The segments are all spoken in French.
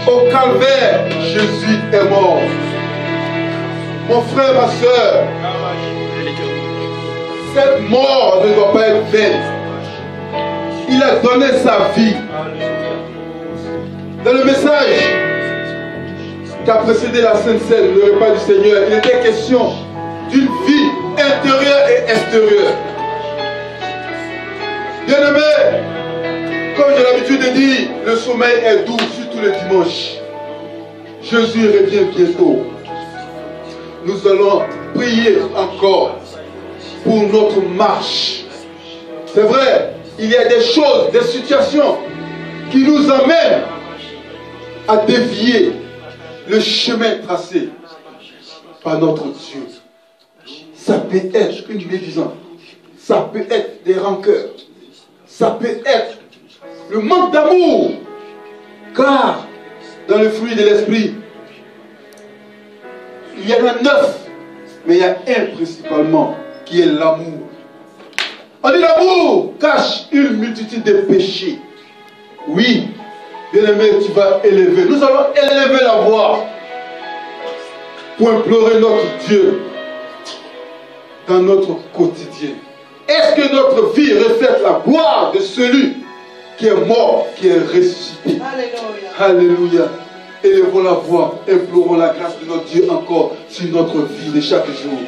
Au calvaire, Jésus est mort. Mon frère, ma soeur, cette mort ne doit pas être vaine. Il a donné sa vie. Dans le message qui a précédé la Sainte Seine, le repas du Seigneur, il était question d'une vie intérieure et extérieure. Bien-aimé, comme j'ai l'habitude de dire, le sommeil est doux, surtout le dimanche. Jésus revient bientôt. Nous allons prier encore pour notre marche. C'est vrai, il y a des choses, des situations qui nous amènent à dévier le chemin tracé par notre Dieu. Ça peut être une médisance, ça peut être des rancœurs, ça peut être le manque d'amour, car dans le fruit de l'esprit, il y en a 9, mais il y a un principalement qui est l'amour. On dit l'amour cache une multitude de péchés. Oui, bien-aimé, tu vas élever. Nous allons élever la voix pour implorer notre Dieu dans notre quotidien. Est-ce que notre vie reflète la gloire de celui qui est mort, qui est ressuscité? Alléluia. Alléluia. Élevons la voix, implorons la grâce de notre Dieu encore sur notre vie de chaque jour.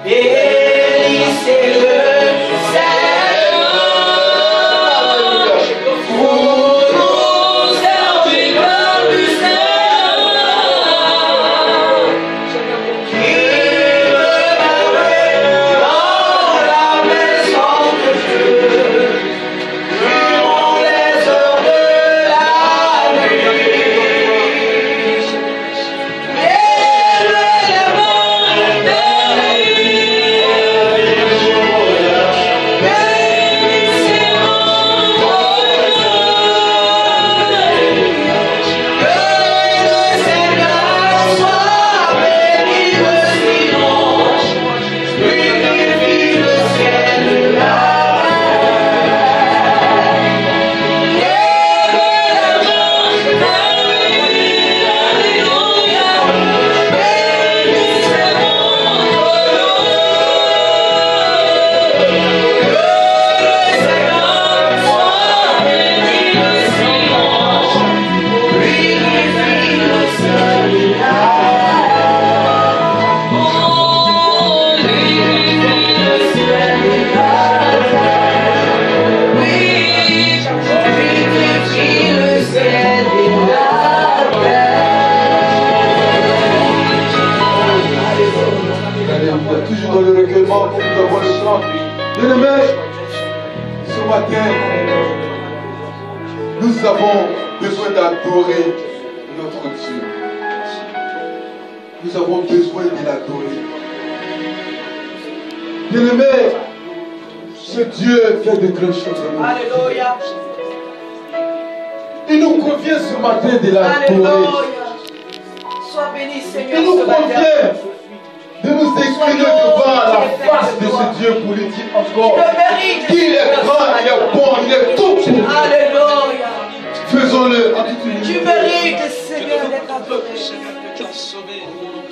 Bénissez-le, Seigneur, vous nous serviteurs du Seigneur, qui demeurez dans la maison de Dieu, durant les heures de la nuit. Toujours dans le recueillement, nous avons le temps. Bien-aimés, ce matin, nous avons besoin d'adorer notre Dieu. Nous avons besoin de l'adorer. Bien-aimés, ce Dieu fait de grandes choses. Alléluia. Il nous convient ce matin de l'adorer. Sois béni, Seigneur. Il nous convient de nous incliner devant la face de ce Dieu pour lui dire encore qu'il est grand, il est bon, il est tout. Alléluia. Faisons-le. Tu mérites, Seigneur, d'être adoré.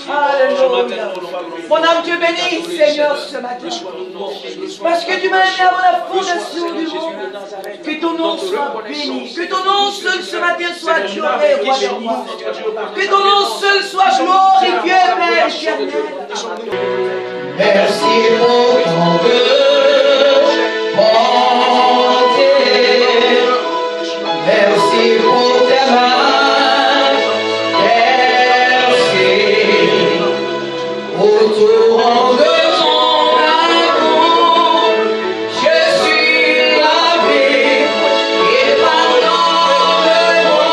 Alléluia. Mon âme, Dieu bénit, Seigneur, ce matin. Parce que tu m'as aimé avant la fondation du monde. Que ton nom soit béni. Que ton nom seul ce matin soit adoré, roi des rois. Que ton nom seul soit glorifié, Père éternel. Merci pour ton bonté. Merci pour tes mains. Merci pour tout rang de ton amour. Je suis lavé et pardonne de mon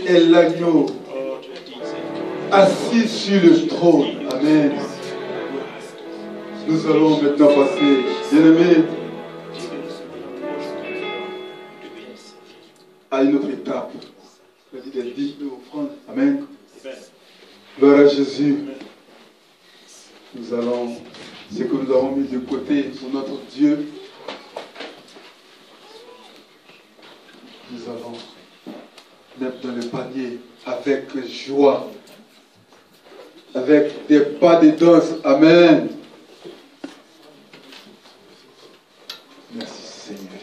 est l'agneau assis sur le trône. Amen. Nous allons maintenant passer, bien-aimés, à une autre étape. C'est-à-dire des dîmes et offrandes. Amen. Gloire à Jésus. Nous allons, ce que nous avons mis de côté pour notre Dieu, nous allons mettre dans le panier avec joie, avec des pas de danse. Amen. Merci Seigneur.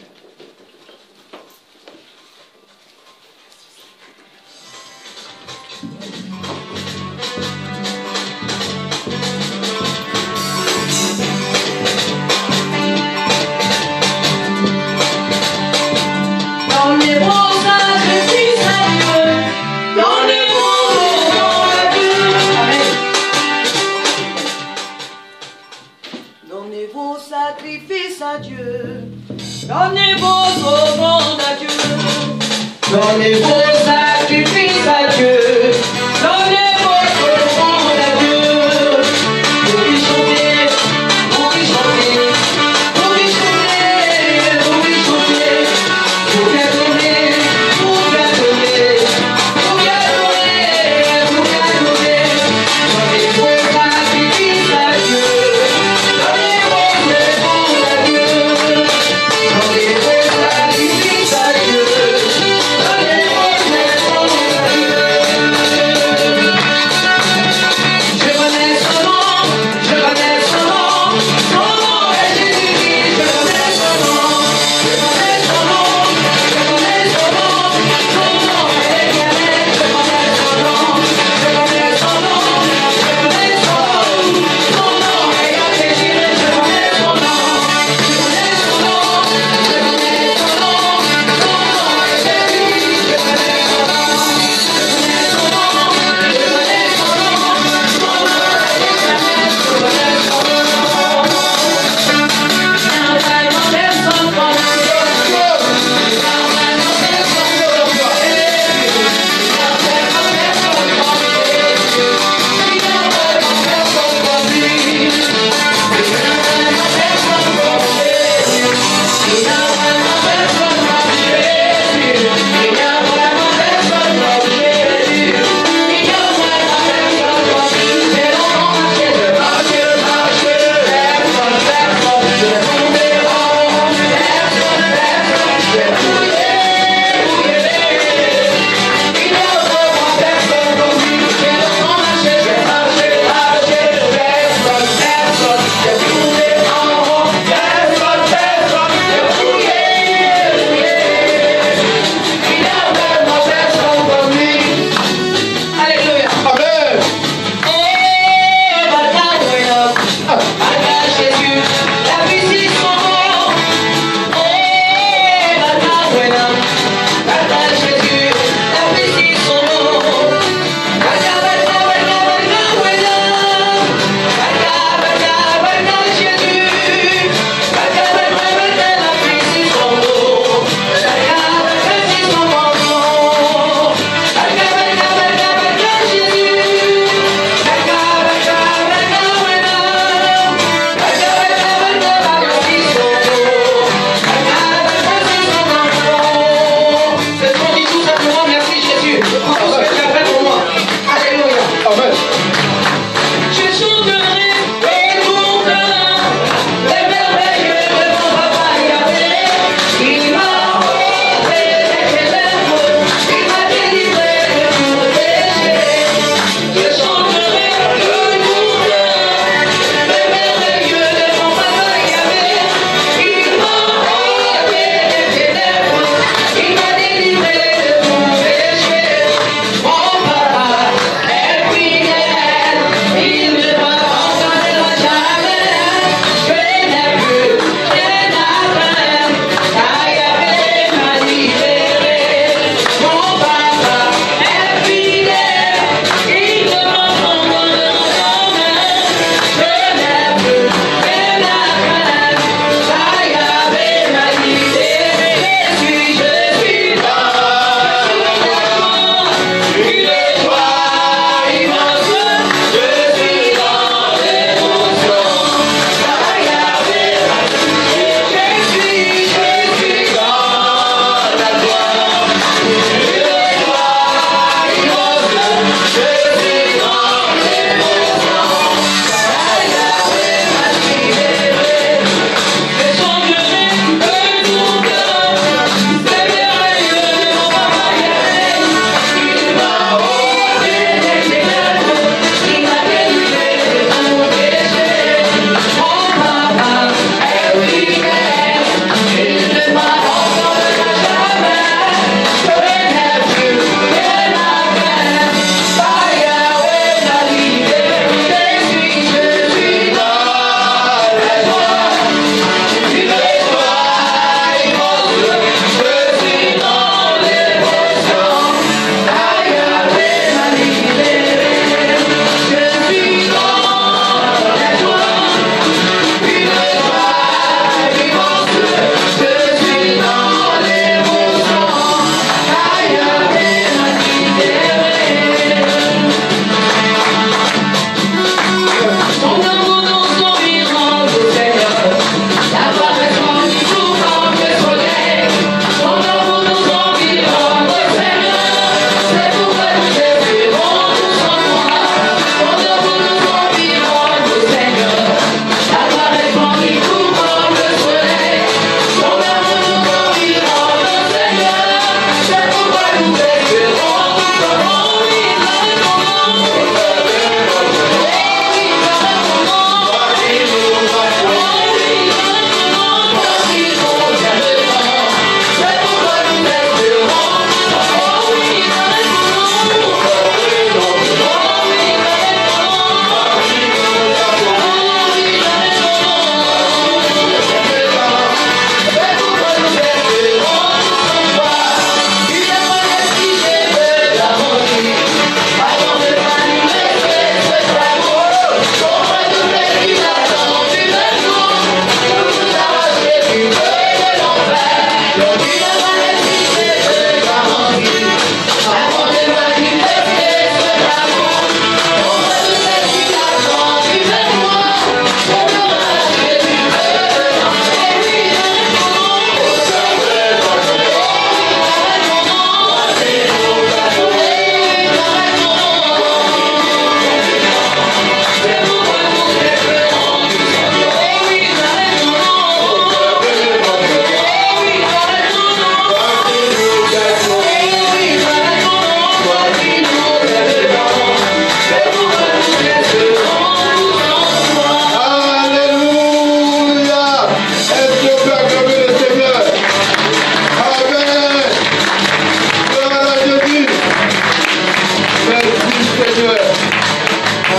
Merci Seigneur.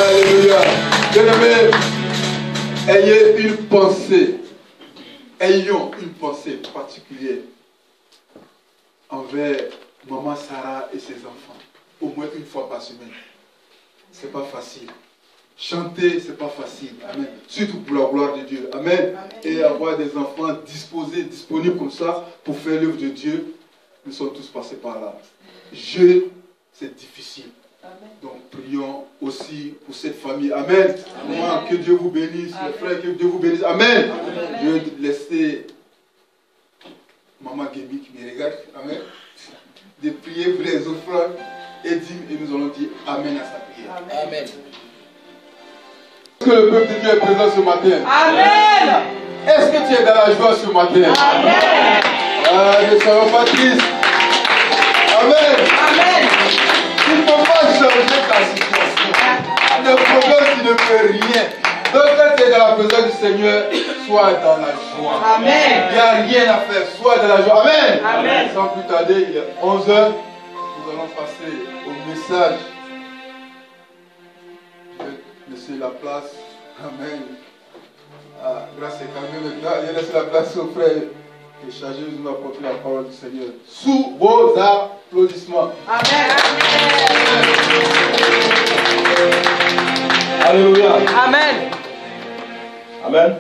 Alléluia. Bien-aimés, ayez une pensée. Ayons une pensée particulière envers maman Sarah et ses enfants. Au moins une fois par semaine. C'est pas facile. Chanter, c'est pas facile. Amen. Surtout pour la gloire de Dieu. Amen. Et avoir des enfants disposés, disponibles comme ça pour faire l'œuvre de Dieu. Nous sommes tous passés par là. Jeûne, c'est difficile. Amen. Donc prions aussi pour cette famille. Amen. Amen. Que Dieu vous bénisse. Les frères, que Dieu vous bénisse. Amen. Amen. Je vais laisser Maman Gémi qui me regarde. Amen. De prier pour les offrandes et dîmes. Et nous allons dire Amen à sa prière. Amen. Amen. Est-ce que le peuple de Dieu est présent ce matin? Amen. Est-ce que tu es dans la joie ce matin? Amen. Ne soyons pas tristes. Amen. Amen. Tu ne peux pas changer ta situation. Le problème, tu ne peux rien. Donc quand tu es dans la présence du Seigneur, sois dans la joie. Amen. Il n'y a rien à faire. Sois dans la joie. Amen. Amen. Sans plus tarder, il est 11h. Nous allons passer au message. Laisser la place. Amen. Ah, grâce et quand même maintenant, je laisse la place au frère et chargé de nous apporter la parole du Seigneur. Sous vos applaudissements. Amen. Alléluia. Amen. Amen.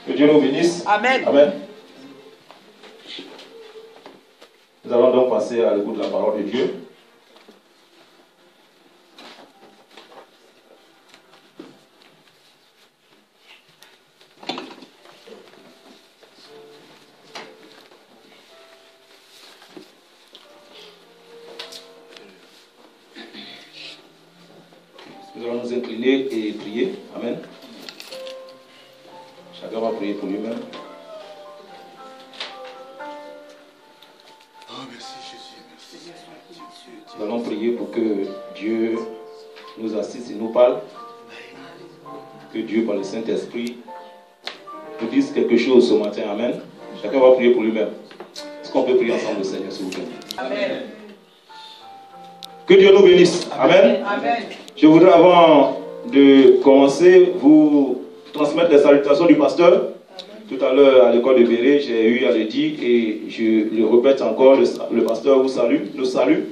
Que Dieu nous bénisse. Amen. Amen. Nous allons donc passer à l'écoute de la parole de Dieu. Nous allons nous incliner et prier. Amen. Chacun va prier pour lui-même. Oh, merci Jésus. Merci. Nous allons prier pour que Dieu nous assiste et nous parle. Que Dieu, par le Saint-Esprit, nous dise quelque chose ce matin. Amen. Chacun va prier pour lui-même. Est-ce qu'on peut prier ensemble le Seigneur, s'il vous plaît? Amen. Que Dieu nous bénisse. Amen. Amen. Je voudrais, avant de commencer, vous transmettre les salutations du pasteur. Amen. Tout à l'heure, à l'école de Béret, j'ai eu à le dire et je le répète encore, le pasteur vous salue, nous salue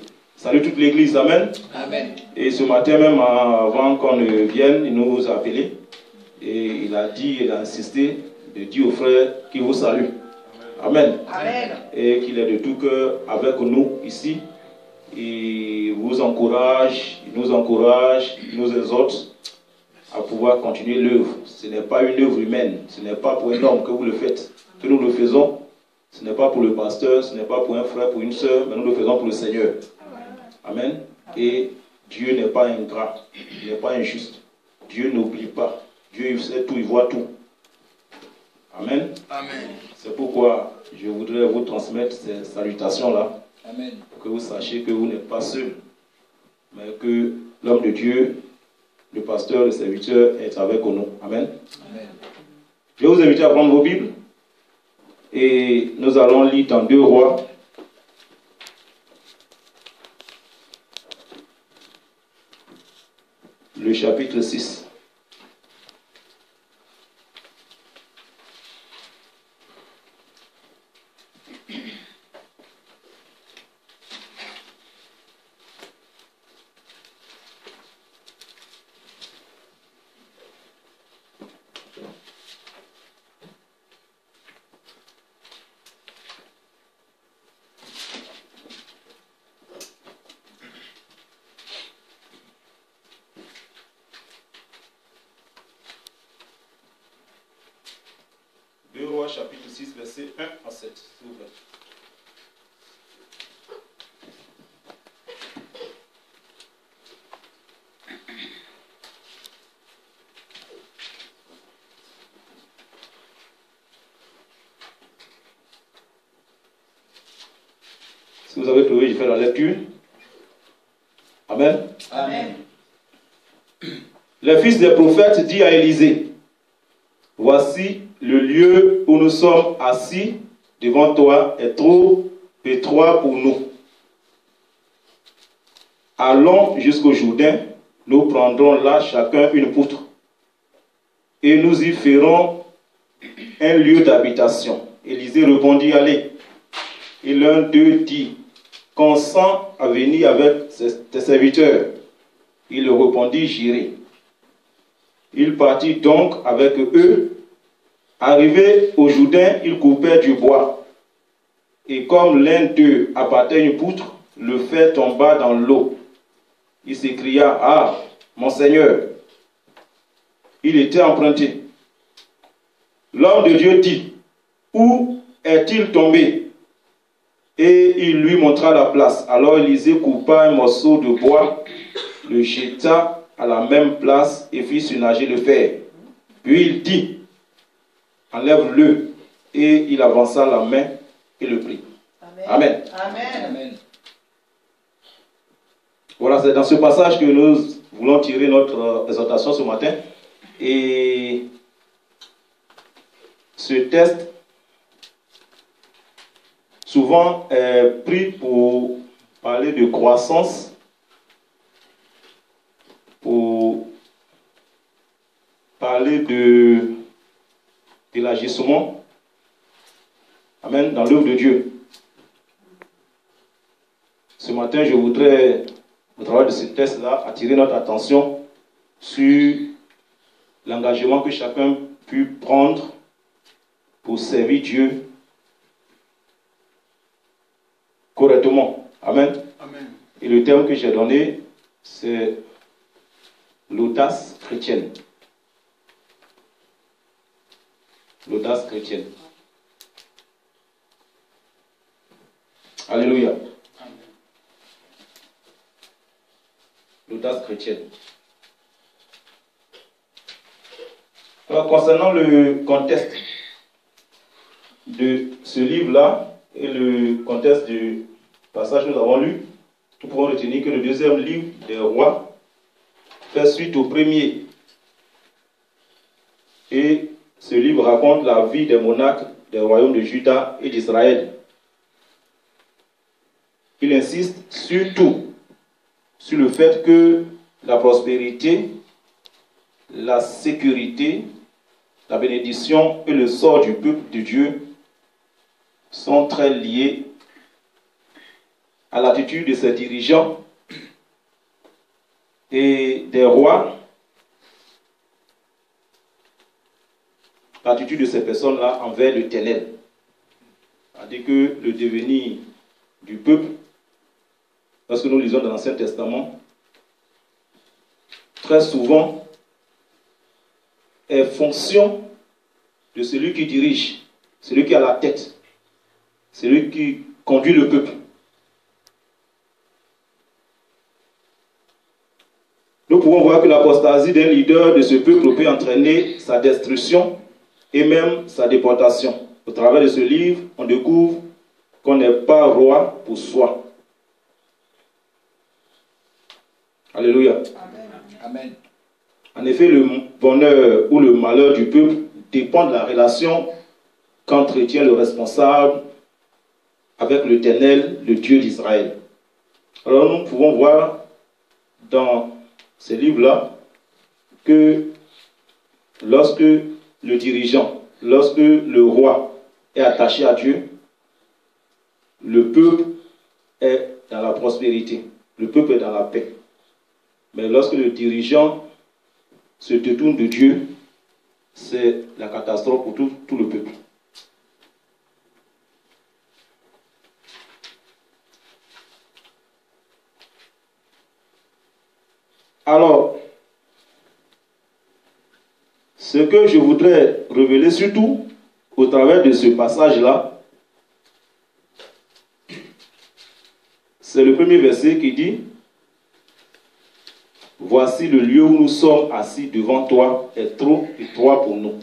toute l'église. Amen. Amen. Et ce matin même, avant qu'on ne vienne, il nous a appelés et il a dit, il a insisté de dire aux frères qu'il vous salue. Amen. Amen. Et qu'il est de tout cœur avec nous ici. Il vous encourage, il nous encourage, il nous exhorte à pouvoir continuer l'œuvre. Ce n'est pas une œuvre humaine, ce n'est pas pour un homme que vous le faites, que nous le faisons. Ce n'est pas pour le pasteur, ce n'est pas pour un frère, pour une soeur, mais nous le faisons pour le Seigneur. Amen. Et Dieu n'est pas ingrat, il n'est pas injuste. Dieu n'oublie pas. Dieu il sait tout, il voit tout. Amen. Amen. C'est pourquoi je voudrais vous transmettre ces salutations-là. Amen. Pour que vous sachiez que vous n'êtes pas seul, mais que l'homme de Dieu, le pasteur, le serviteur est avec nous. Amen. Amen. Je vais vous inviter à prendre vos Bibles et nous allons lire dans 2 Rois. Le chapitre 6. Chapitre 6, verset 1 à 7, s'il vous plaît. Si vous avez trouvé, je fais la lecture. Amen. Amen. Le fils des prophètes dit à Élisée, voici le lieu où nous sommes assis devant toi est trop étroit pour nous. allons jusqu'au Jourdain, nous prendrons là chacun une poutre, et nous y ferons un lieu d'habitation. Élisée répondit, allez. Et l'un d'eux dit, consens à venir avec tes serviteurs. Il répondit, j'irai. Il partit donc avec eux. Arrivé au Jourdain, il coupait du bois. Et comme l'un d'eux abattait une poutre, le fer tomba dans l'eau. Il s'écria, ah, mon Seigneur, il était emprunté. L'homme de Dieu dit, où est-il tombé? Et il lui montra la place. Alors Élisée coupa un morceau de bois, le jeta à la même place et fit surnager le fer. Puis il dit, enlève-le. Et il avança la main et le prit. Amen. Amen. Amen. Voilà, c'est dans ce passage que nous voulons tirer notre exhortation ce matin. Et ce texte, souvent, est pris pour parler de croissance, pour parler de l'élargissement, amen, dans l'œuvre de Dieu. Ce matin, je voudrais, au travers de ce texte-là, attirer notre attention sur l'engagement que chacun peut prendre pour servir Dieu correctement. Amen. Amen. Et le terme que j'ai donné, c'est l'audace chrétienne. L'audace chrétienne. Alléluia. L'audace chrétienne. Alors, concernant le contexte de ce livre-là et le contexte du passage que nous avons lu, nous pouvons retenir que le deuxième livre des rois fait suite au premier. Et ce livre raconte la vie des monarques des royaumes de Juda et d'Israël. Il insiste surtout sur le fait que la prospérité, la sécurité, la bénédiction et le sort du peuple de Dieu sont très liés à l'attitude de ses dirigeants et des rois, l'attitude de ces personnes-là envers l'Éternel. C'est-à-dire que le devenir du peuple, lorsque nous lisons dans l'Ancien Testament, très souvent est fonction de celui qui dirige, celui qui a la tête, celui qui conduit le peuple. Nous pouvons voir que l'apostasie d'un leader de ce peuple peut entraîner sa destruction et même sa déportation. Au travers de ce livre, on découvre qu'on n'est pas roi pour soi. Alléluia. Amen. En effet, le bonheur ou le malheur du peuple dépend de la relation qu'entretient le responsable avec l'Éternel, le Dieu d'Israël. Alors nous pouvons voir dans ces livres-là que lorsque le dirigeant, lorsque le roi est attaché à Dieu, le peuple est dans la prospérité, le peuple est dans la paix. Mais lorsque le dirigeant se détourne de Dieu, c'est la catastrophe pour tout le peuple. Alors, ce que je voudrais révéler surtout au travers de ce passage-là, c'est le premier verset qui dit: voici le lieu où nous sommes assis devant toi est trop étroit pour nous.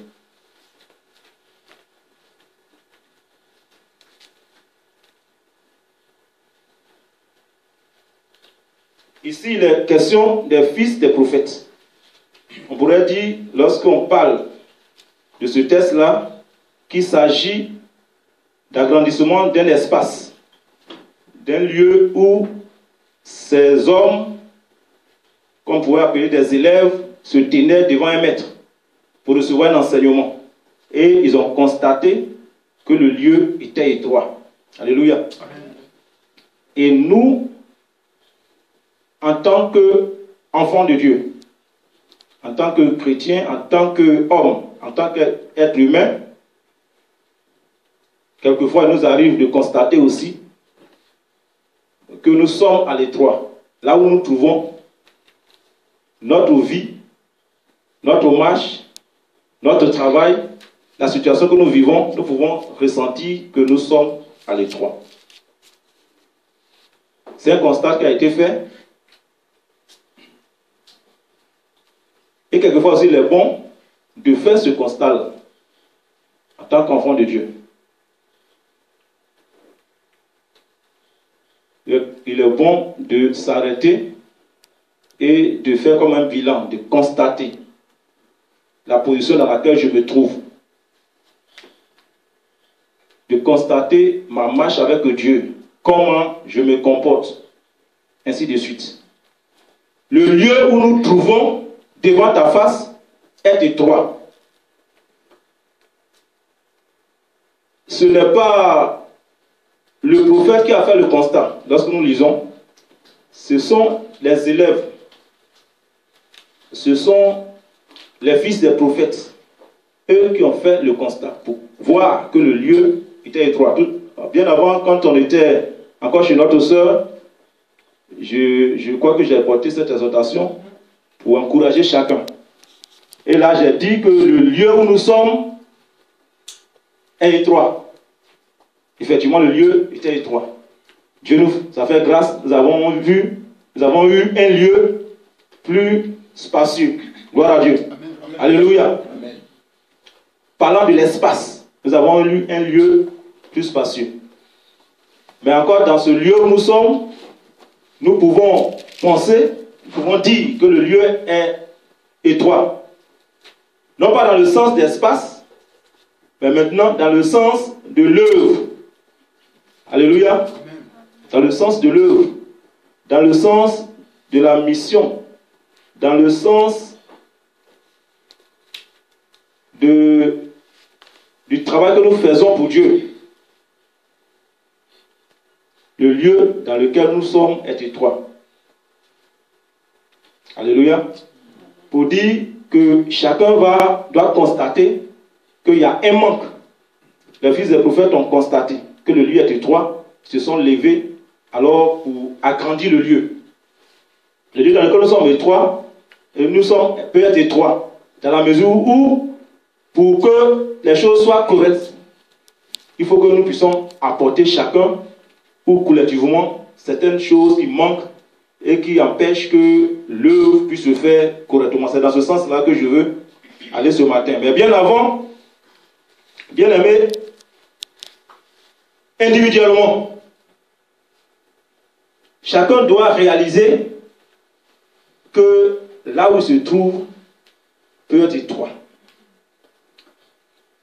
Ici, il est question des fils des prophètes. On pourrait dire, lorsqu'on parle de ce texte-là, qu'il s'agit d'agrandissement d'un espace, d'un lieu où ces hommes, qu'on pourrait appeler des élèves, se tenaient devant un maître pour recevoir un enseignement. Et ils ont constaté que le lieu était étroit. Alléluia. Amen. Et nous, en tant qu'enfants de Dieu, en tant que chrétiens, en tant qu'hommes, en tant qu'êtres humains, quelquefois il nous arrive de constater aussi que nous sommes à l'étroit, là où nous trouvons notre vie, notre marche, notre travail, la situation que nous vivons, nous pouvons ressentir que nous sommes à l'étroit. C'est un constat qui a été fait. Et quelquefois aussi, il est bon de faire ce constat en tant qu'enfant de Dieu. Il est bon de s'arrêter et de faire comme un bilan, de constater la position dans laquelle je me trouve. De constater ma marche avec Dieu, comment je me comporte, ainsi de suite. Le lieu où nous trouvons devant ta face est étroit. Ce n'est pas le prophète qui a fait le constat. Lorsque nous lisons, ce sont les élèves, ce sont les fils des prophètes, eux qui ont fait le constat pour voir que le lieu était étroit. Bien avant, quand on était encore chez notre sœur, je crois que j'ai porté cette exhortation pour encourager chacun. Et là, j'ai dit que le lieu où nous sommes est étroit. Effectivement, le lieu était étroit. Dieu nous a fait grâce, nous avons eu un lieu plus spacieux. Gloire à Dieu. Amen. Amen. Alléluia. Amen. Parlant de l'espace, nous avons eu un lieu plus spacieux. Mais encore dans ce lieu où nous sommes, nous pouvons penser, nous pouvons dire que le lieu est étroit. Non pas dans le sens d'espace, mais maintenant dans le sens de l'œuvre. Alléluia. Amen. Dans le sens de l'œuvre, dans le sens de la mission, dans le sens du travail que nous faisons pour Dieu. Le lieu dans lequel nous sommes est étroit. Alléluia. Pour dire que chacun doit constater qu'il y a un manque. Les fils des prophètes ont constaté que le lieu est étroit, se sont levés alors pour agrandir le lieu. Le lieu dans lequel nous sommes étroits, peut être étroit, dans la mesure où, pour que les choses soient correctes, il faut que nous puissions apporter chacun ou collectivement certaines choses qui manquent et qui empêchent que l'œuvre puisse se faire correctement. C'est dans ce sens-là que je veux aller ce matin. Mais bien avant, bien aimé, individuellement, chacun doit réaliser que là où il se trouve peut être étroit.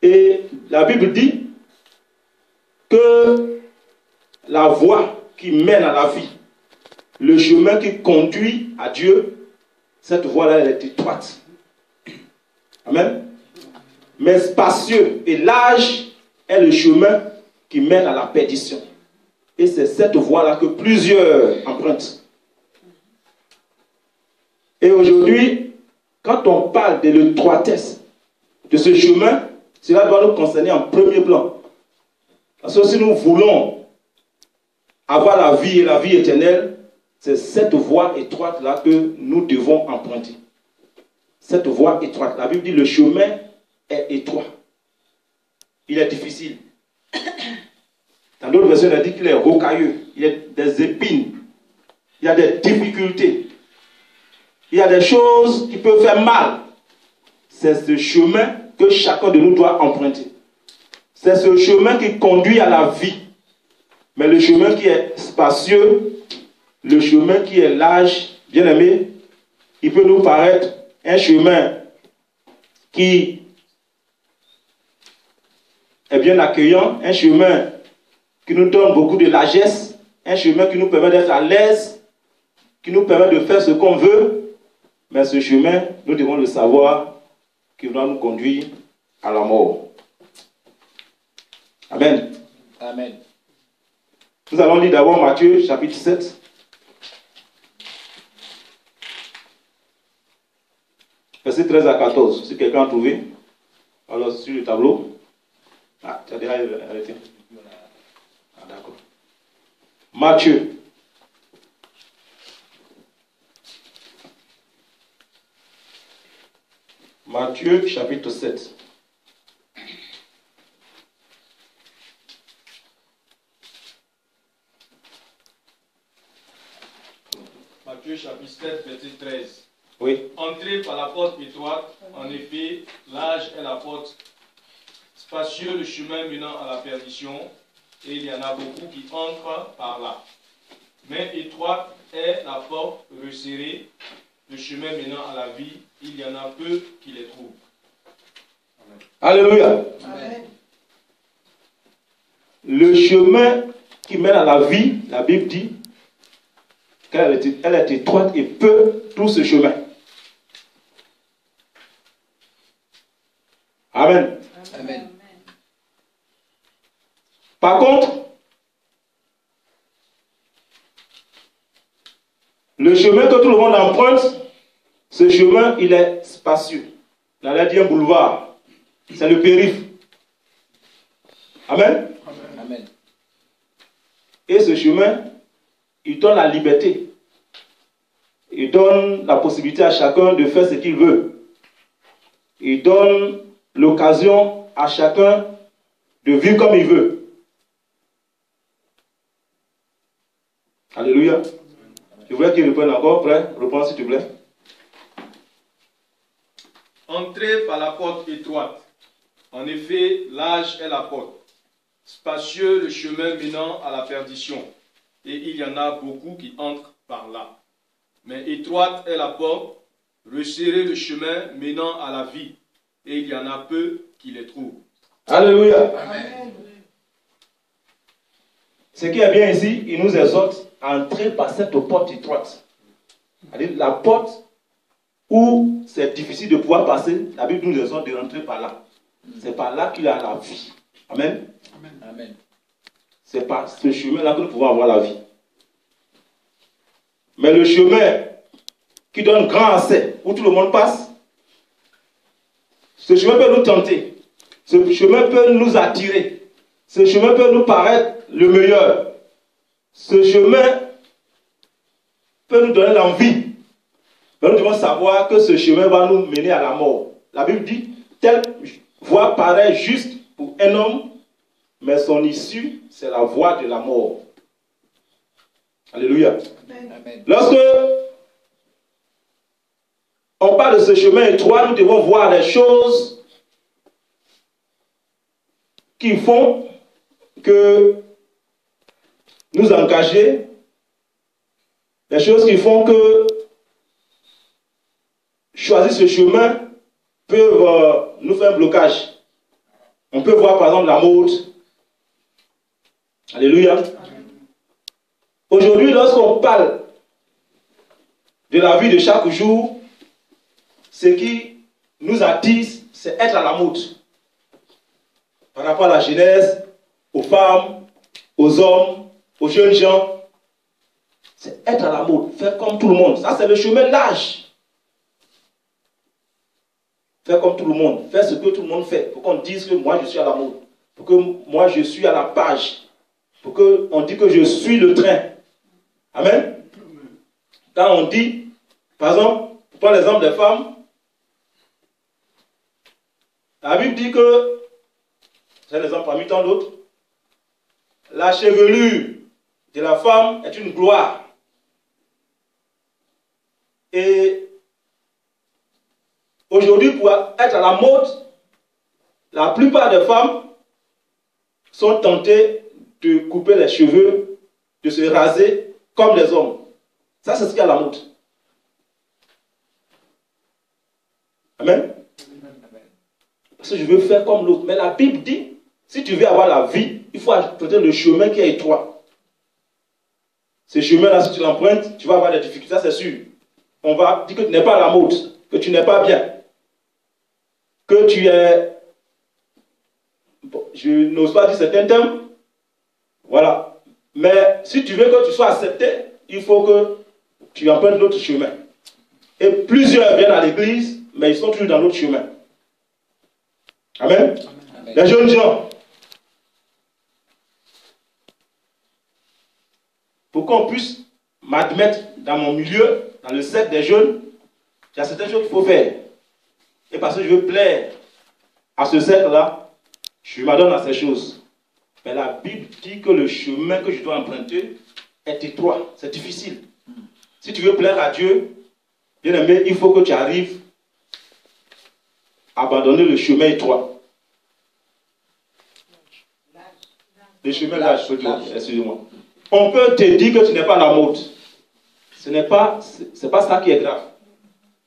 Et la Bible dit que la voie qui mène à la vie, le chemin qui conduit à Dieu, cette voie-là, elle est étroite. Amen. Mais spacieux et large est le chemin qui mène à la perdition. Et c'est cette voie-là que plusieurs empruntent. Et aujourd'hui, quand on parle de l'étroitesse de ce chemin, cela doit nous concerner en premier plan. Parce que si nous voulons avoir la vie et la vie éternelle, c'est cette voie étroite-là que nous devons emprunter. Cette voie étroite. La Bible dit le chemin est étroit. Il est difficile. Dans d'autres versions, elle dit qu'il est rocailleux. Il y a des épines. Il y a des difficultés. Il y a des choses qui peuvent faire mal. C'est ce chemin que chacun de nous doit emprunter. C'est ce chemin qui conduit à la vie. Mais le chemin qui est spacieux, le chemin qui est large, bien aimé, il peut nous paraître un chemin qui est bien accueillant, un chemin qui nous donne beaucoup de largesse, un chemin qui nous permet d'être à l'aise, qui nous permet de faire ce qu'on veut, mais ce chemin, nous devons le savoir, qui doit nous conduire à la mort. Amen. Amen. Nous allons lire d'abord Matthieu chapitre 7. Verset 13 à 14. Si quelqu'un a trouvé, alors sur le tableau. Ah, tu as déjà arrêté. Ah, d'accord. Matthieu. Matthieu chapitre 7. Matthieu chapitre 7, verset 13. Oui. Entrez par la porte étroite, en effet, large est la porte, spacieux le chemin menant à la perdition, et il y en a beaucoup qui entrent par là. Mais étroite est la porte, resserrée, le chemin menant à la vie, il y en a peu qui les trouvent. Alléluia. Amen. Le chemin qui mène à la vie, la Bible dit qu'elle est étroite et peu tout ce chemin. Amen. Amen. Par contre, le chemin que tout le monde emprunte, ce chemin, il est spacieux. On allait dire un boulevard. C'est le périph'. Amen. Amen. Et ce chemin, il donne la liberté. Il donne la possibilité à chacun de faire ce qu'il veut. Il donne l'occasion à chacun de vivre comme il veut. Alléluia. Je voudrais qu'il reprenne encore. Prêt? Reprends s'il te plaît. Entrez par la porte étroite. En effet, large est la porte, spacieux le chemin menant à la perdition, et il y en a beaucoup qui entrent par là. Mais étroite est la porte, resserré le chemin menant à la vie, et il y en a peu qui les trouvent. Alléluia. Amen. Ce qui est bien ici, il nous exhorte à entrer par cette porte étroite. C'est-à-dire la porte où c'est difficile de pouvoir passer, la Bible nous exhorte de rentrer par là. C'est par là qu'il y a la vie. Amen. Amen. C'est par ce chemin-là que nous pouvons avoir la vie. Mais le chemin qui donne grand accès, où tout le monde passe, ce chemin peut nous tenter. Ce chemin peut nous attirer. Ce chemin peut nous paraître le meilleur. Ce chemin peut nous donner l'envie. Mais nous devons savoir que ce chemin va nous mener à la mort. La Bible dit, telle voie paraît juste pour un homme, mais son issue, c'est la voie de la mort. Alléluia. Amen. Lorsque on parle de ce chemin étroit, nous devons voir les choses qui font que nous engager, les choses qui font que choisir ce chemin peuvent nous faire un blocage. On peut voir par exemple la mode. Alléluia. Aujourd'hui, lorsqu'on parle de la vie de chaque jour, ce qui nous attise, c'est être à la mode. Par rapport à la jeunesse, aux femmes, aux hommes, aux jeunes gens, c'est être à la mode, faire comme tout le monde. Ça, c'est le chemin large. Faire comme tout le monde, faire ce que tout le monde fait, pour qu'on dise que moi je suis à la mode, pour que moi je suis à la page, pour qu'on dise que je suis le train. Amen. Quand on dit, par exemple, pour prendre l'exemple des femmes, la Bible dit que, c'est un exemple parmi tant d'autres, la chevelure de la femme est une gloire. Et aujourd'hui, pour être à la mode, la plupart des femmes sont tentées de couper les cheveux, de se raser comme les hommes. Ça, c'est ce qui est à la mode. Amen. Parce que je veux faire comme l'autre. Mais la Bible dit, si tu veux avoir la vie, il faut emprunter le chemin qui est étroit. Ce chemin-là, si tu l'empruntes, tu vas avoir des difficultés, ça c'est sûr. On va dire que tu n'es pas à la mode, que tu n'es pas bien, que tu es... Bon, je n'ose pas dire certains termes. Voilà. Mais si tu veux que tu sois accepté, il faut que tu empruntes l'autre chemin. Et plusieurs viennent à l'église, mais ils sont toujours dans l'autre chemin. Amen. Amen. Les jeunes gens. Pour qu'on puisse m'admettre dans mon milieu, dans le cercle des jeunes, il y a certaines choses qu'il faut faire. Et parce que je veux plaire à ce cercle-là, je m'adonne à ces choses. Mais la Bible dit que le chemin que je dois emprunter est étroit, c'est difficile. Si tu veux plaire à Dieu, bien aimé, il faut que tu arrives à abandonner le chemin étroit. Le chemin large, excusez-moi. On peut te dire que tu n'es pas à la mode. Ce n'est pas ça qui est grave.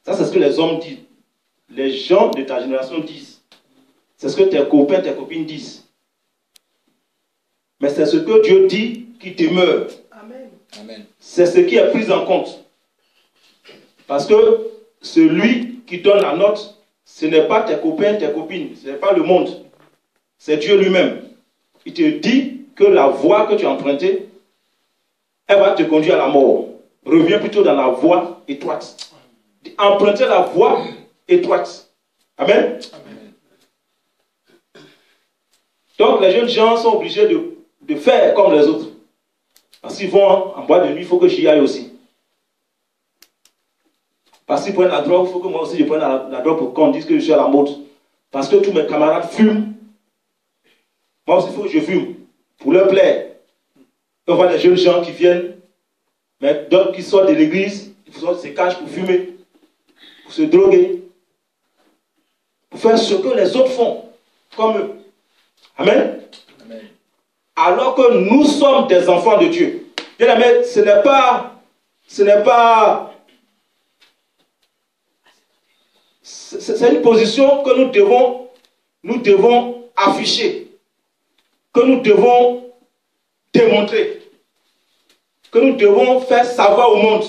Ça, c'est ce que les hommes disent. Les gens de ta génération disent. C'est ce que tes copains, tes copines disent. Mais c'est ce que Dieu dit qui demeure. Amen. C'est ce qui est pris en compte. Parce que celui qui donne la note, ce n'est pas tes copains, tes copines, ce n'est pas le monde. C'est Dieu lui-même. Il te dit que la voie que tu as empruntée, elle va te conduire à la mort. Reviens plutôt dans la voie étroite. Empruntez la voie étroite. Amen. Amen. Donc les jeunes gens sont obligés de faire comme les autres. Parce qu'ils vont en boîte de nuit, il faut que j'y aille aussi. Parce qu'ils prennent la drogue, il faut que moi aussi je prenne la drogue pour qu'on dise que je suis à la mode. Parce que tous mes camarades fument. Moi aussi il faut que je fume. Pour leur plaire. On voit des jeunes gens qui viennent, mais d'autres qui sortent de l'église, ils se cachent pour fumer, pour se droguer, pour faire ce que les autres font, comme eux. Amen. Amen. Alors que nous sommes des enfants de Dieu. Bien aimé, ce n'est pas, c'est une position que nous devons afficher, que nous devons démontrer, que nous devons faire savoir au monde.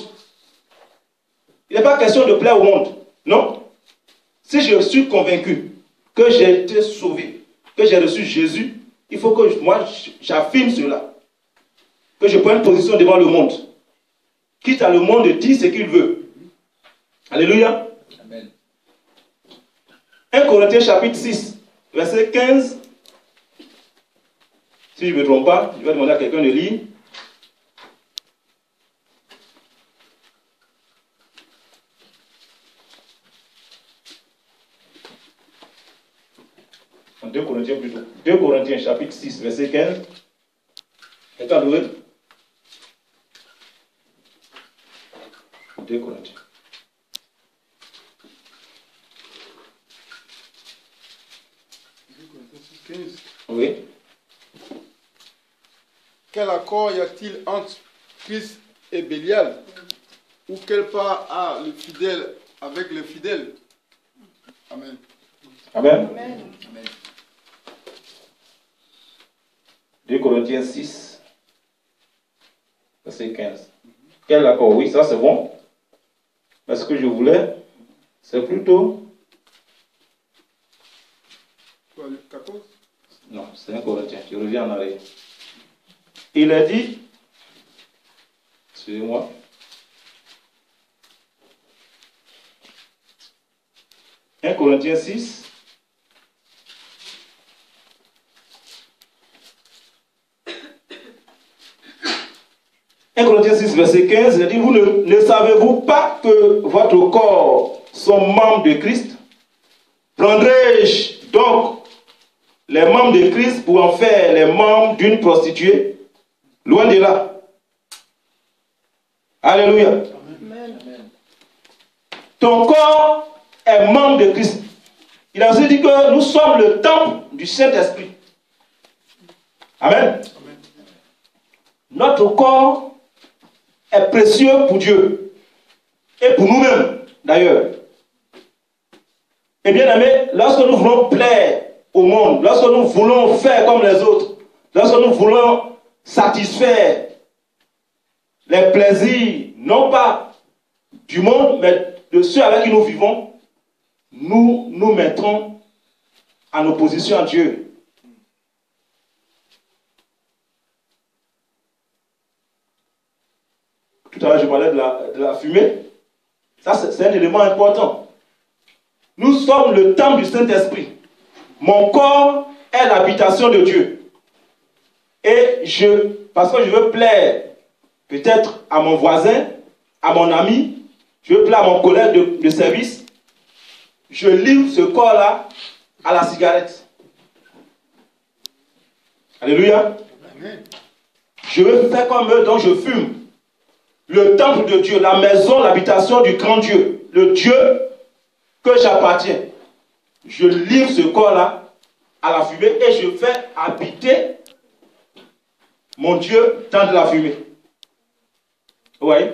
Il n'est pas question de plaire au monde, non. Si je suis convaincu que j'ai été sauvé, que j'ai reçu Jésus, il faut que moi j'affirme cela, que je prenne position devant le monde, quitte à le monde dire ce qu'il veut. Alléluia. Amen. 1 Corinthiens chapitre 6, verset 15. Si je ne me trompe pas, je vais demander à quelqu'un de lire. En 2 Corinthiens plutôt. 2 Corinthiens chapitre 6, verset 15. Quelqu'un d'ouvert 2 Corinthiens. Oui. Quel accord y a-t-il entre Christ et Bélial? Ou quelle part a le fidèle avec le fidèle? Amen. Amen. Amen. 2 Corinthiens 6, verset 15. Quel accord? Oui, ça c'est bon. Mais ce que je voulais, c'est plutôt... Quoi, le 14? Non, c'est 1 Corinthiens. Je reviens en arrière. Il a dit, suivez-moi. « 1 Corinthiens 6, verset 15, il a dit, vous ne savez-vous pas que votre corps sont membres de Christ? Prendrai-je donc les membres de Christ pour en faire les membres d'une prostituée? Loin de là. Alléluia. Amen. Ton corps est membre de Christ. Il a aussi dit que nous sommes le temple du Saint-Esprit. Amen. Amen. Notre corps est précieux pour Dieu et pour nous-mêmes d'ailleurs. Et bien aimé, lorsque nous voulons plaire au monde, lorsque nous voulons faire comme les autres, lorsque nous voulons satisfaire les plaisirs, non pas du monde, mais de ceux avec qui nous vivons, nous nous mettrons en opposition à Dieu. Tout à l'heure, je parlais de la fumée. Ça, c'est un élément important. Nous sommes le temple du Saint-Esprit. Mon corps est l'habitation de Dieu. Et parce que je veux plaire peut-être à mon voisin, à mon ami, je veux plaire à mon collègue de service, je livre ce corps-là à la cigarette. Alléluia. Amen. Je veux faire comme eux, donc je fume. Le temple de Dieu, la maison, l'habitation du grand Dieu, le Dieu que j'appartiens. Je livre ce corps-là à la fumée et je fais habiter mon Dieu dans de la fumée. Vous voyez?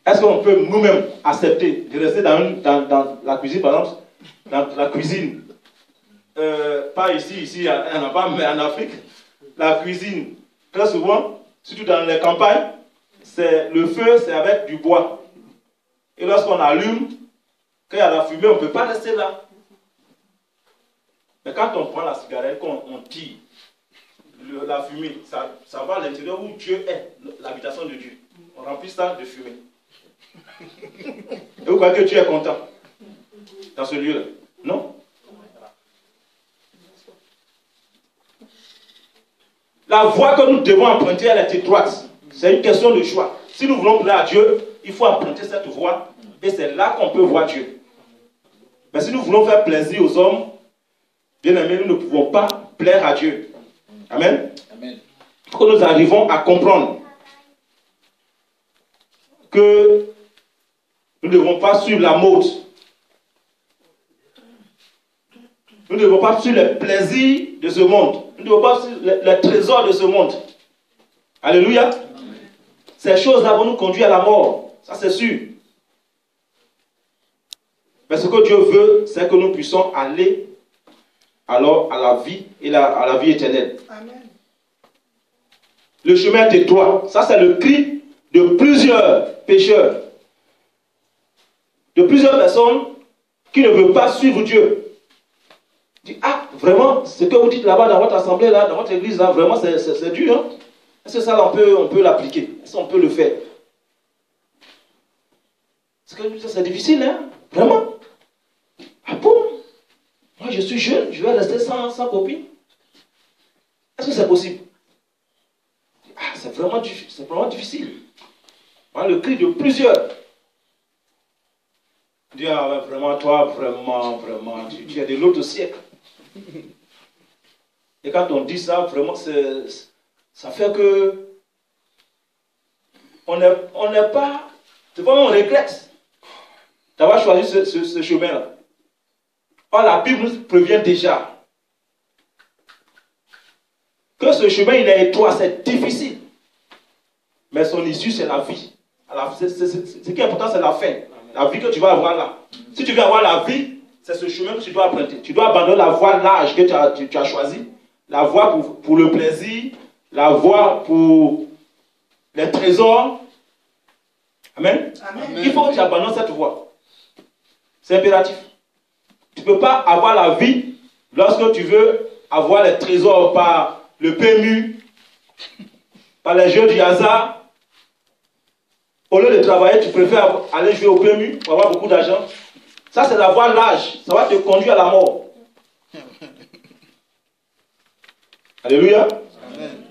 Est-ce qu'on peut nous-mêmes accepter de rester dans la cuisine, par exemple, dans la cuisine, pas ici, il n'y en a pas, mais en Afrique, la cuisine, très souvent, surtout dans les campagnes, le feu, c'est avec du bois. Et lorsqu'on allume, quand il y a la fumée, on ne peut pas rester là. Mais quand on prend la cigarette, quand on tire, la fumée, ça va à l'intérieur où Dieu est, l'habitation de Dieu. On remplit ça de fumée. Et vous croyez que Dieu est content dans ce lieu-là? Non? La voie que nous devons emprunter, elle est étroite. C'est une question de choix. Si nous voulons plaire à Dieu, il faut emprunter cette voie. Et c'est là qu'on peut voir Dieu. Mais si nous voulons faire plaisir aux hommes, bien aimés, nous ne pouvons pas plaire à Dieu. Amen. Amen. Il faut que nous arrivons à comprendre que nous ne devons pas suivre la mode. Nous ne devons pas suivre les plaisirs de ce monde. Nous ne devons pas suivre les trésors de ce monde. Alléluia. Amen. Ces choses-là vont nous conduire à la mort. Ça, c'est sûr. Mais ce que Dieu veut, c'est que nous puissions aller alors à la vie et à la vie éternelle. Amen. Le chemin est étroit. Ça, c'est le cri de plusieurs pécheurs, de plusieurs personnes qui ne veulent pas suivre Dieu. Dit, ah, vraiment, ce que vous dites là-bas dans votre assemblée, là, dans votre église, là, vraiment, c'est dur. Hein? Est-ce que ça, là, on peut l'appliquer? Est-ce qu'on peut le faire? C'est difficile, hein? Vraiment? Ah bon? Moi, je suis jeune, je vais rester sans copine. Est-ce que c'est possible? Ah, c'est vraiment difficile. Voilà le cri de plusieurs. Dis, ah ouais, vraiment, toi, vraiment, tu es de l'autre siècle. Et quand on dit ça, vraiment, ça fait que on n'est pas, vraiment, on regrette d'avoir choisi ce chemin-là. Or, la Bible nous prévient déjà que ce chemin, il est étroit, c'est difficile. Mais son issue, c'est la vie. Ce qui est important, c'est la fin. La vie que tu vas avoir là. Si tu veux avoir la vie, c'est ce chemin que tu dois emprunter. Tu dois abandonner la voie large que tu as choisie. La voie pour le plaisir. La voie pour les trésors. Amen. Amen. Il faut que tu abandonnes cette voie. C'est impératif. Tu ne peux pas avoir la vie lorsque tu veux avoir les trésors par le PMU, par les jeux du hasard. Au lieu de travailler, tu préfères aller jouer au PMU pour avoir beaucoup d'argent. Ça, c'est la voie large. Ça va te conduire à la mort. Alléluia. Amen.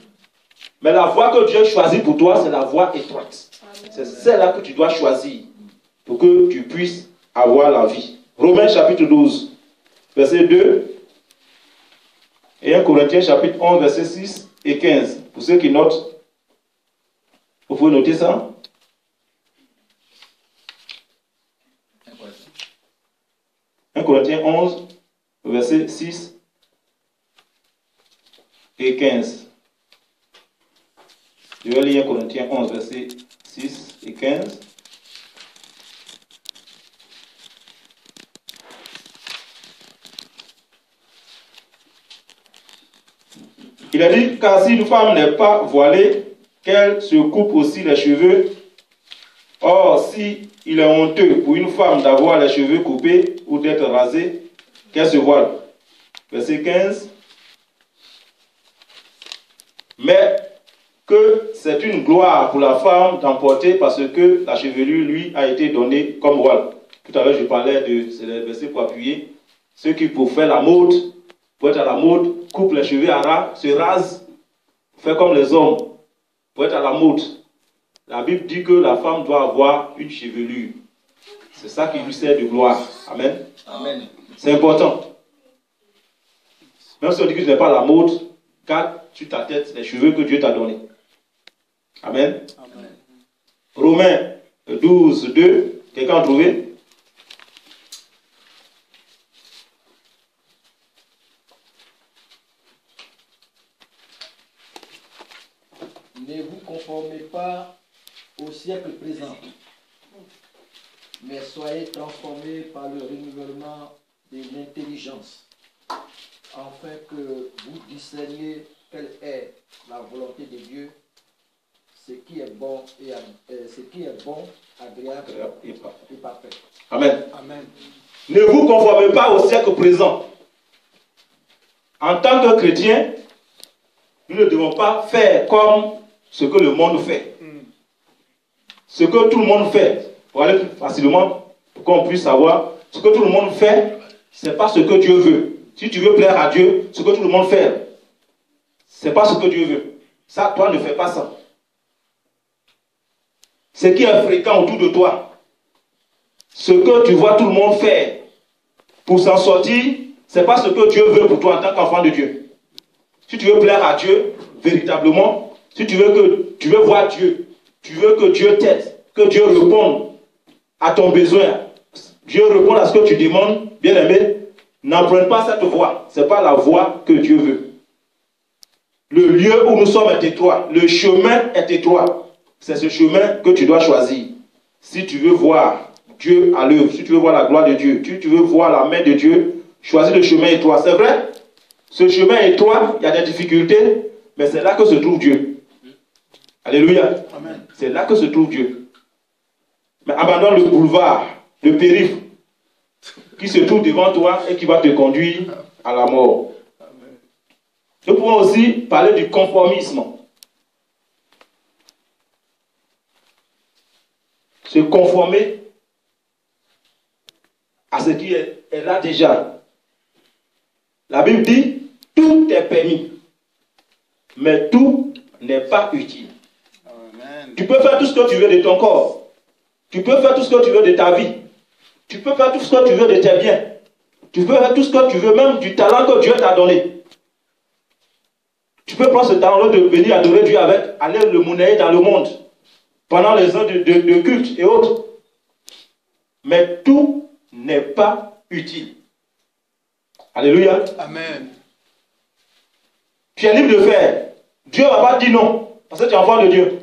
Mais la voie que Dieu choisit pour toi, c'est la voie étroite. C'est celle-là que tu dois choisir pour que tu puisses avoir la vie. Romains chapitre 12, verset 2. Et 1 Corinthiens chapitre 11, verset 6 et 15. Pour ceux qui notent, vous pouvez noter ça. 1 Corinthiens 11, verset 6 et 15. Je vais lire 1 Corinthiens 11, verset 6 et 15. Il a dit, car si une femme n'est pas voilée, qu'elle se coupe aussi les cheveux. Or, si il est honteux pour une femme d'avoir les cheveux coupés ou d'être rasée, qu'elle se voile. Verset 15. Mais que c'est une gloire pour la femme d'emporter parce que la chevelure lui a été donnée comme voile. Tout à l'heure, je parlais de, c'est le verset pour appuyer, ceux qui pour faire la mode, pour être à la mode, coupent les cheveux à ras, se rasent, fait comme les hommes, pour être à la mode. La Bible dit que la femme doit avoir une chevelure. C'est ça qui lui sert de gloire. Amen. Amen. C'est important. Même si on dit que ce n'est pas la mode, garde sur ta tête les cheveux que Dieu t'a donnés. Amen. Amen. Romains 12, 2. Quelqu'un a trouvé? Ne vous conformez pas au siècle présent, mais soyez transformés par le renouvellement de l'intelligence, afin que vous discerniez quelle est la volonté de Dieu, ce qui est bon, agréable et parfait. Amen. Amen. Ne vous conformez pas au siècle présent. En tant que chrétien, nous ne devons pas faire comme ce que le monde fait. Ce que tout le monde fait, pour aller plus facilement, pour qu'on puisse savoir, ce que tout le monde fait, ce n'est pas ce que Dieu veut. Si tu veux plaire à Dieu, ce que tout le monde fait, ce n'est pas ce que Dieu veut. Ça, toi, ne fais pas ça. Ce qui est fréquent autour de toi, ce que tu vois tout le monde faire pour s'en sortir, ce n'est pas ce que Dieu veut pour toi en tant qu'enfant de Dieu. Si tu veux plaire à Dieu, véritablement, si tu veux voir Dieu, tu veux que Dieu t'aide, que Dieu réponde à ton besoin, Dieu réponde à ce que tu demandes, bien aimé, n'emprunte pas cette voie. Ce n'est pas la voie que Dieu veut. Le lieu où nous sommes est étroit, le chemin est étroit. C'est ce chemin que tu dois choisir. Si tu veux voir Dieu à l'œuvre, si tu veux voir la gloire de Dieu, si tu veux voir la main de Dieu, choisis le chemin étroit. C'est vrai, ce chemin étroit, il y a des difficultés, mais c'est là que se trouve Dieu. Alléluia. Amen. C'est là que se trouve Dieu. Mais abandonne le boulevard, le périph', qui se trouve devant toi et qui va te conduire à la mort. Nous pouvons aussi parler du conformisme. Se conformer à ce qui est là déjà. La Bible dit, tout est permis, mais tout n'est pas utile. Amen. Tu peux faire tout ce que tu veux de ton corps. Tu peux faire tout ce que tu veux de ta vie. Tu peux faire tout ce que tu veux de tes biens. Tu peux faire tout ce que tu veux, même du talent que Dieu t'a donné. Tu peux prendre ce talent de venir adorer Dieu avec, aller le monnayer dans le monde, pendant les heures de culte et autres. Mais tout n'est pas utile. Alléluia. Amen. Tu es libre de faire. Dieu ne va pas dire non, parce que tu es enfant de Dieu.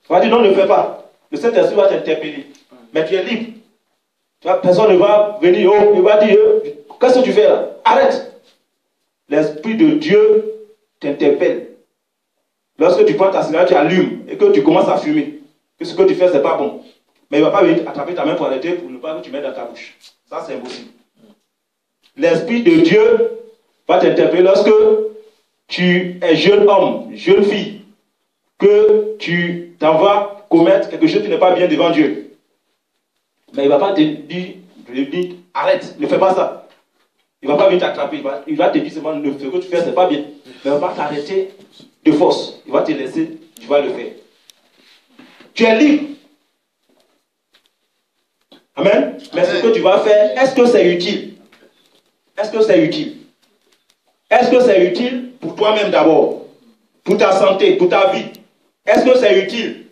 Il va dire non, ne fais pas. Le Saint-Esprit va t'interpeller. Mais tu es libre. Personne ne va venir, il va dire, qu'est-ce que tu fais là? Arrête. L'Esprit de Dieu t'interpelle. Lorsque tu prends ta cigarette, tu allumes et que tu commences à fumer, que ce que tu fais, ce n'est pas bon. Mais il ne va pas venir attraper ta main pour arrêter pour ne pas que tu mettes dans ta bouche. Ça, c'est impossible. L'Esprit de Dieu va t'interpeller lorsque tu es jeune homme, jeune fille, que tu t'en vas commettre quelque chose qui n'est pas bien devant Dieu. Mais il ne va pas te dire, arrête, ne fais pas ça. Il ne va pas venir t'attraper. Il va te dire seulement, ce que tu fais, ce n'est pas bien. Mais il ne va pas t'arrêter de force. Il va te laisser, tu vas le faire. Tu es libre. Amen. Mais ce que tu vas faire, est-ce que c'est utile? Est-ce que c'est utile? Est-ce que c'est utile pour toi-même d'abord? Pour ta santé, pour ta vie? Est-ce que c'est utile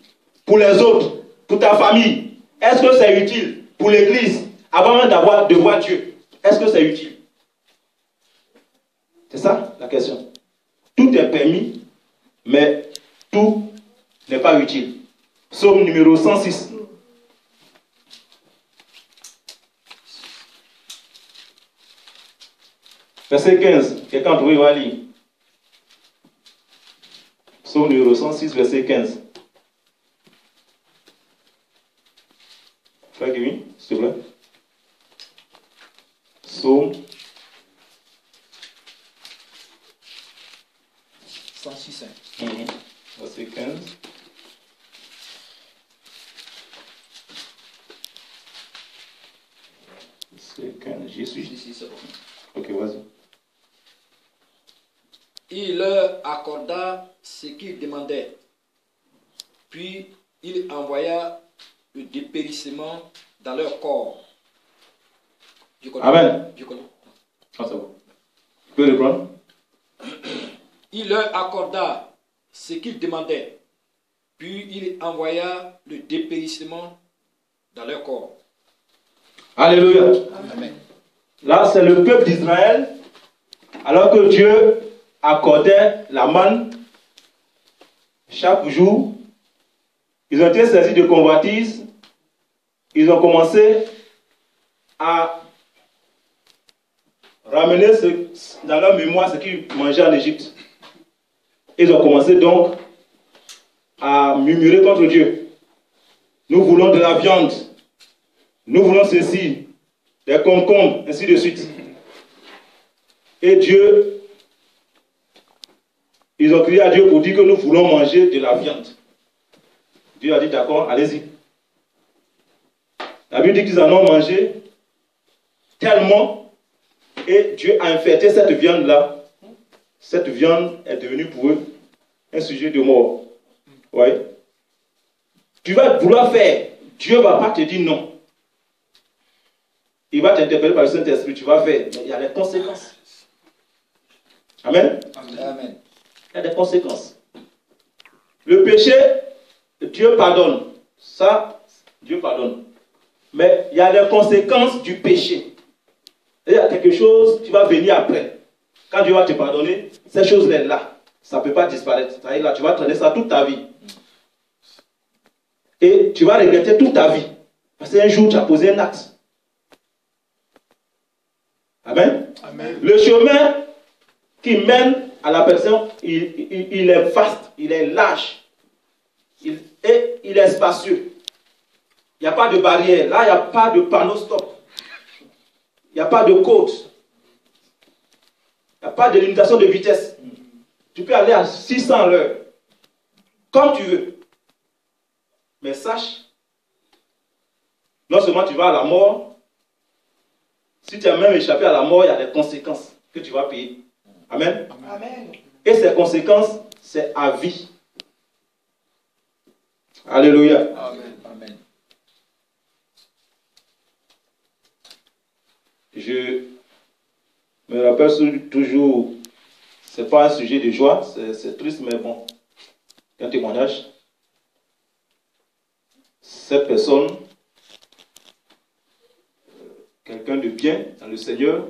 pour les autres? Pour ta famille? Est-ce que c'est utile pour l'église? Avant même de voir Dieu, est-ce que c'est utile? C'est ça la question. Tout est permis, mais tout n'est pas utile. Psaume numéro 106. Verset 15. Quelqu'un trouve, va lire. Psaume numéro 106, verset 15. Frère Kevin, s'il te plaît. Psaume 106. Verset 15. Verset 15, j'y suis. Si, c'est bon. Ok, vas-y. Il leur accorda ce qu'ils demandaient. Puis il envoya le dépérissement dans leur corps. Amen. Je connais. Ah, c'est bon. Tu peux reprendre? Il leur accorda ce qu'ils demandaient. Puis il envoya le dépérissement dans leur corps. Alléluia. Amen. Là, c'est le peuple d'Israël, alors que Dieu accordait la manne chaque jour. Ils ont été saisis de convoitise. Ils ont commencé à ramener dans leur mémoire ce qu'ils mangeaient en Égypte. Ils ont commencé donc à murmurer contre Dieu. Nous voulons de la viande. Nous voulons ceci, des concombres, ainsi de suite. Et Dieu, ils ont crié à Dieu pour dire que nous voulons manger de la viande. Dieu a dit d'accord, allez-y. La Bible dit qu'ils en ont mangé tellement, et Dieu a infecté cette viande-là. Cette viande est devenue pour eux un sujet de mort. Oui. Tu vas vouloir faire, Dieu ne va pas te dire non. Il va t'interpeller par le Saint-Esprit, tu vas faire, mais il y a des conséquences. Amen. Amen. Il y a des conséquences. Le péché, Dieu pardonne. Ça, Dieu pardonne. Mais il y a des conséquences du péché. Il y a quelque chose qui va venir après. Quand Dieu va te pardonner, ces choses-là, ça ne peut pas disparaître. C'est-à-dire là, tu vas traîner ça toute ta vie. Et tu vas regretter toute ta vie. Parce qu'un jour, tu as posé un acte. Amen. Amen. Le chemin qui mène à la personne, il est vaste, il est large. Et il est spacieux. Il n'y a pas de barrière. Là, il n'y a pas de panneau stop. Il n'y a pas de code. Il n'y a pas de limitation de vitesse. Tu peux aller à 600 à l'heure. Comme tu veux. Mais sache, non seulement tu vas à la mort, si tu as même échappé à la mort, il y a des conséquences que tu vas payer. Amen. Amen. Et ces conséquences, c'est à vie. Alléluia. Amen. Amen. Je me rappelle toujours, ce n'est pas un sujet de joie, c'est triste, mais bon, un témoignage. Cette personne, quelqu'un de bien dans le Seigneur,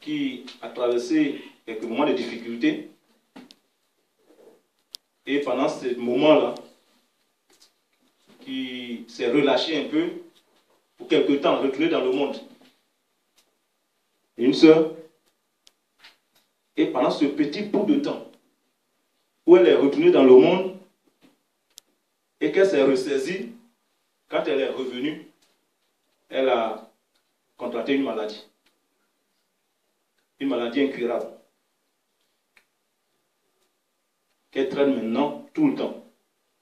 qui a traversé quelques moments de difficulté, et pendant ce moment-là, qui s'est relâché un peu, pour quelque temps, retourné dans le monde. Une sœur, et pendant ce petit bout de temps, où elle est retournée dans le monde, et qu'elle s'est ressaisie, quand elle est revenue, elle a contracté une maladie. Une maladie incurable. Qu'elle traîne maintenant tout le temps.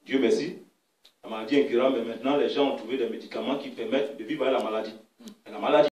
Dieu merci. La maladie incurable, mais maintenant les gens ont trouvé des médicaments qui permettent de vivre avec la maladie. Et la maladie